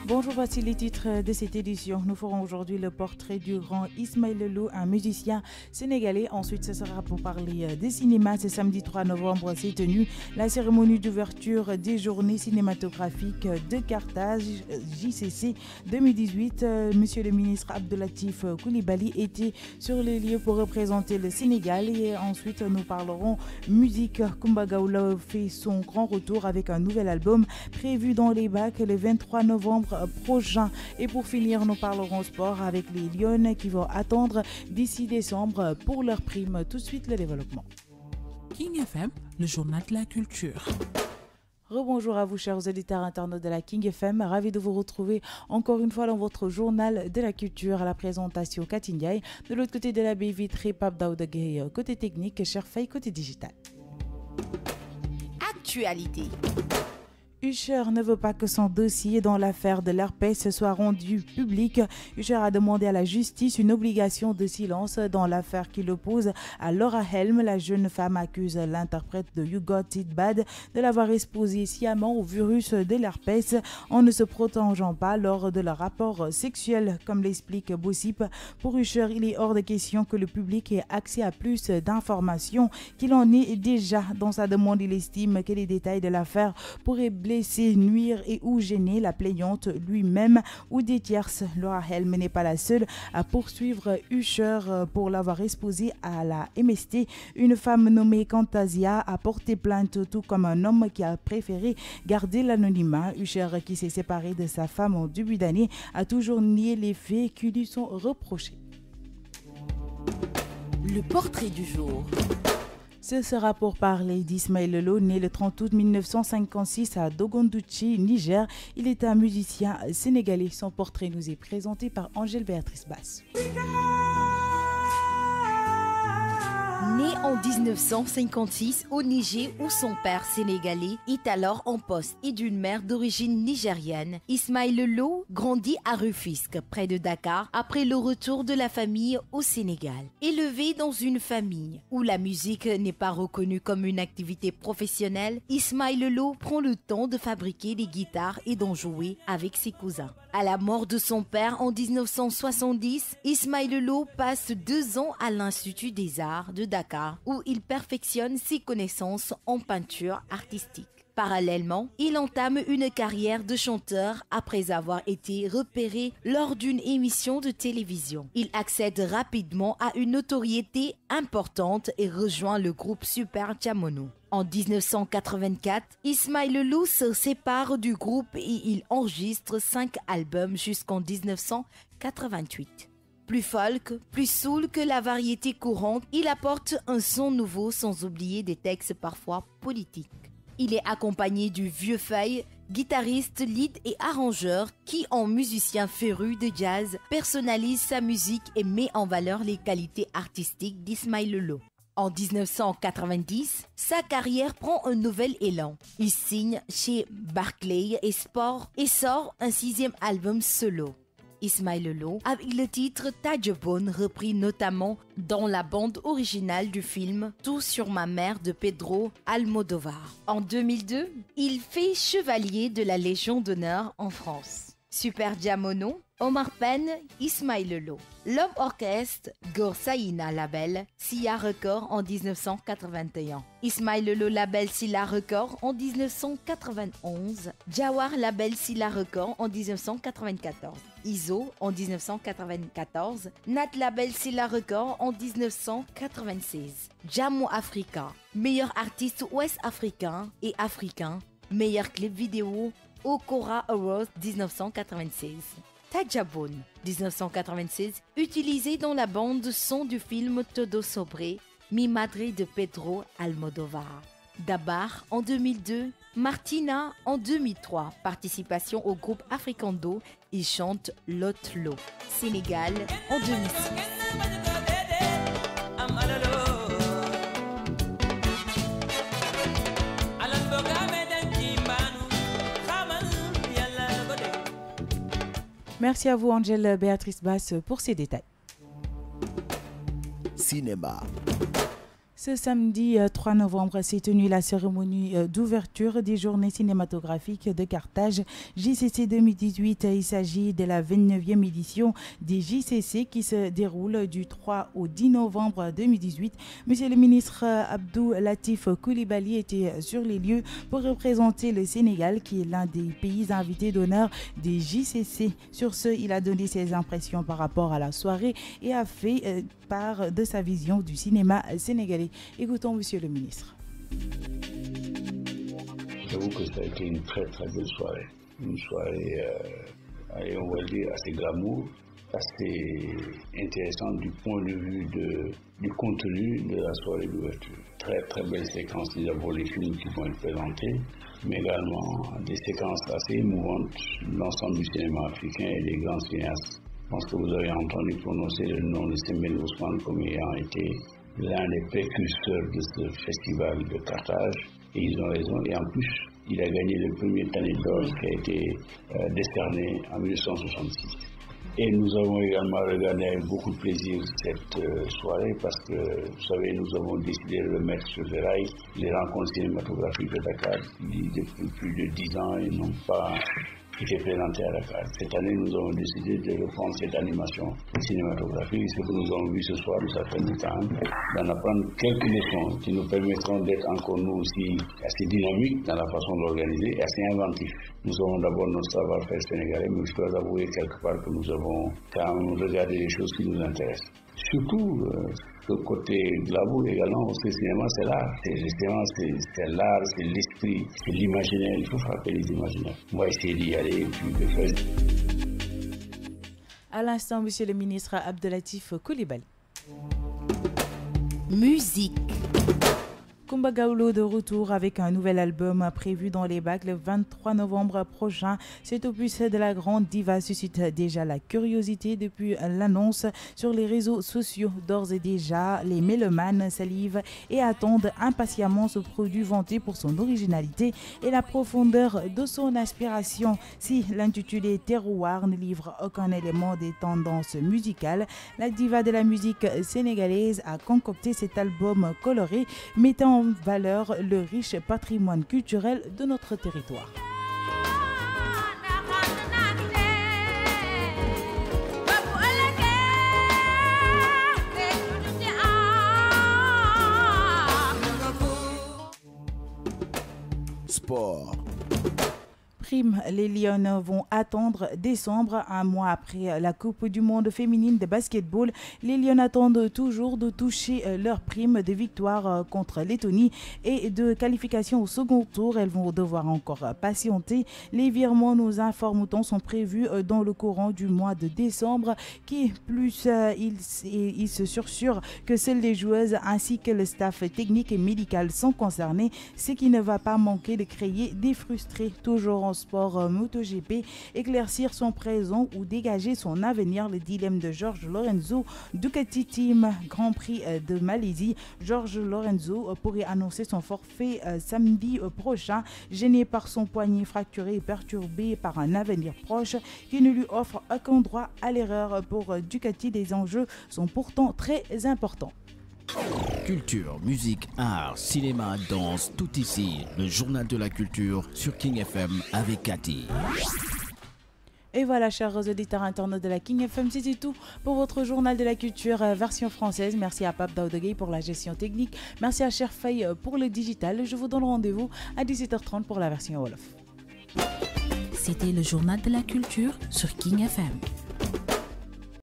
Bonjour, voici les titres de cette édition. Nous ferons aujourd'hui le portrait du grand Ismaël Lô, un musicien sénégalais. Ensuite, ce sera pour parler des cinémas. Ce samedi 3 novembre s'est tenue la cérémonie d'ouverture des journées cinématographiques de Carthage, JCC 2018. Monsieur le ministre Abdoulatif Coulibaly était sur les lieux pour représenter le Sénégal. Et ensuite, nous parlerons musique. Kumba Gawla fait son grand retour avec un nouvel album prévu dans les bacs le 23 novembre prochain. Et pour finir, nous parlerons sport avec les Lions qui vont attendre d'ici décembre pour leur prime. Tout de suite, le développement. King FM, le journal de la culture. Rebonjour à vous, chers auditeurs internautes de la King FM. Ravi de vous retrouver encore une fois dans votre journal de la culture. À la présentation, Cathy Ndiaye. De l'autre côté de la baie vitrée, Pape Daouda Gueye, côté technique, Cherfay, côté digital. Actualité. Usher ne veut pas que son dossier dans l'affaire de l'herpès soit rendu public. Usher a demandé à la justice une obligation de silence dans l'affaire qui l'oppose à Laura Helm. La jeune femme accuse l'interprète de You Got It Bad de l'avoir exposé sciemment au virus de l'herpès en ne se protégeant pas lors de leur rapport sexuel. Comme l'explique Bossip, pour Usher, il est hors de question que le public ait accès à plus d'informations qu'il en est déjà. Dans sa demande, il estime que les détails de l'affaire pourraient blesser, nuire et ou gêner la plaignante lui-même ou des tierces. Laura Helm n'est pas la seule à poursuivre Usher pour l'avoir exposé à la MST. Une femme nommée Cantasia a porté plainte, tout comme un homme qui a préféré garder l'anonymat. Usher, qui s'est séparé de sa femme en début d'année, a toujours nié les faits qui lui sont reprochés. Le portrait du jour. Ce sera pour parler d'Ismaël Lô, né le 30 août 1956 à Dogondouchi, Niger. Il est un musicien sénégalais. Son portrait nous est présenté par Angèle Béatrice Basse. Né en 1956 au Niger où son père sénégalais est alors en poste et d'une mère d'origine nigériane, Ismaël Lô grandit à Rufisque, près de Dakar, après le retour de la famille au Sénégal. Élevé dans une famille où la musique n'est pas reconnue comme une activité professionnelle, Ismaël Lô prend le temps de fabriquer des guitares et d'en jouer avec ses cousins. À la mort de son père en 1970, Ismaël Lô passe 2 ans à l'Institut des Arts de Dakar, où il perfectionne ses connaissances en peinture artistique. Parallèlement, il entame une carrière de chanteur après avoir été repéré lors d'une émission de télévision. Il accède rapidement à une notoriété importante et rejoint le groupe Super Diamono. En 1984, Ismaël Lô se sépare du groupe et il enregistre 5 albums jusqu'en 1988. Plus folk, plus soul que la variété courante, il apporte un son nouveau sans oublier des textes parfois politiques. Il est accompagné du vieux feuille, guitariste, lead et arrangeur qui, en musicien féru de jazz, personnalise sa musique et met en valeur les qualités artistiques d'Ismaël Lô. En 1990, sa carrière prend un nouvel élan. Il signe chez Barclay et Sport et sort un 6e album solo. Ismaël Lô, avec le titre Tadjebone, repris notamment dans la bande originale du film Tout sur ma mère de Pedro Almodovar. En 2002, il fait chevalier de la Légion d'honneur en France. Super Diamono, Omar Penn, Ismaël Lô. L'homme orchestre, Gorsaïna label, Sia Record en 1981. Ismaël Lô label Silla Record en 1991. Jawar label Silla Record en 1994. ISO en 1994. Nat label Silla Record en 1996. Jammo Africa, meilleur artiste ouest-africain et africain. Meilleur clip vidéo Okora Awards 1996. Tadjebone 1996, utilisé dans la bande son du film Todo Sobre, Mi Madre de Pedro Almodovar. Dabar en 2002, Martina en 2003, participation au groupe Africando, il chante Lotlo. Sénégal en 2006. Merci à vous, Angèle Béatrice Basse, pour ces détails. Cinéma. Ce samedi 3 novembre s'est tenue la cérémonie d'ouverture des journées cinématographiques de Carthage JCC 2018. Il s'agit de la 29e édition des JCC qui se déroule du 3 au 10 novembre 2018. Monsieur le ministre Abdou Latif Coulibaly était sur les lieux pour représenter le Sénégal qui est l'un des pays invités d'honneur des JCC. Sur ce, il a donné ses impressions par rapport à la soirée et a fait part de sa vision du cinéma sénégalais. Écoutons Monsieur le ministre. J'avoue que ça a été une très très belle soirée. Une soirée, on va le dire, assez glamour, assez intéressante du point de vue du contenu de la soirée d'ouverture. Très très belle séquence, d'abord les films qui vont être présentés, mais également des séquences assez émouvantes, l'ensemble du cinéma africain et des grands cinéastes. Je pense que vous avez entendu prononcer le nom de Sembène Ousmane comme ayant été l'un des précurseurs de ce festival de Carthage. Et ils ont raison. Et en plus, il a gagné le premier Tanit d'or qui a été décerné en 1966. Et nous avons également regardé avec beaucoup de plaisir cette soirée parce que, vous savez, nous avons décidé de remettre sur les rails les rencontres cinématographiques de Dakar qui, depuis plus de 10 ans, et n'ont pas été présenté à Dakar. Cette année, nous avons décidé de reprendre cette animation cinématographique. Ce que nous avons vu ce soir, nous a permis quand même d'en apprendre quelques leçons qui nous permettront d'être encore nous aussi assez dynamiques dans la façon d'organiser et assez inventifs. Nous avons d'abord notre savoir-faire sénégalais, mais je dois avouer quelque part que nous avons quand même regardé les choses qui nous intéressent. Surtout, le côté glamour également, parce que le cinéma, c'est l'art. C'est l'art, c'est l'esprit, c'est l'imaginaire. Il faut frapper les imaginaires. On va essayer d'y aller et puis de faire. À l'instant, Monsieur le ministre Abdou Latif Coulibaly. Musique. Kumba Gawlo de retour avec un nouvel album prévu dans les bacs le 23 novembre prochain. Cet opus de la grande diva suscite déjà la curiosité depuis l'annonce sur les réseaux sociaux. D'ores et déjà, les mélomanes salivent et attendent impatiemment ce produit vanté pour son originalité et la profondeur de son inspiration. Si l'intitulé Terroir ne livre aucun élément des tendances musicales, la diva de la musique sénégalaise a concocté cet album coloré mettant en valeur le riche patrimoine culturel de notre territoire. Sport. Prime, les Lions vont attendre décembre, un mois après la Coupe du monde féminine de basketball. Les Lions attendent toujours de toucher leur prime de victoire contre Lettonie et de qualification au second tour. Elles vont devoir encore patienter. Les virements, nous informons, sont prévus dans le courant du mois de décembre. Qui plus, il se sursure que seules les joueuses ainsi que le staff technique et médical sont concernés, ce qui ne va pas manquer de créer des frustrés. Toujours en sport MotoGP, éclaircir son présent ou dégager son avenir, le dilemme de Jorge Lorenzo. Ducati Team Grand Prix de Malaisie, Jorge Lorenzo pourrait annoncer son forfait samedi prochain, gêné par son poignet fracturé et perturbé par un avenir proche qui ne lui offre aucun droit à l'erreur. Pour Ducati, les enjeux sont pourtant très importants. Culture, musique, art, cinéma, danse, tout ici. Le journal de la culture sur King FM avec Cathy. Et voilà, chers auditeurs internautes de la King FM, c'est tout pour votre journal de la culture version française. Merci à Pape Daoudegay pour la gestion technique. Merci à Cher Faye pour le digital. Je vous donne rendez-vous à 17h30 pour la version Wolof. C'était le journal de la culture sur King FM.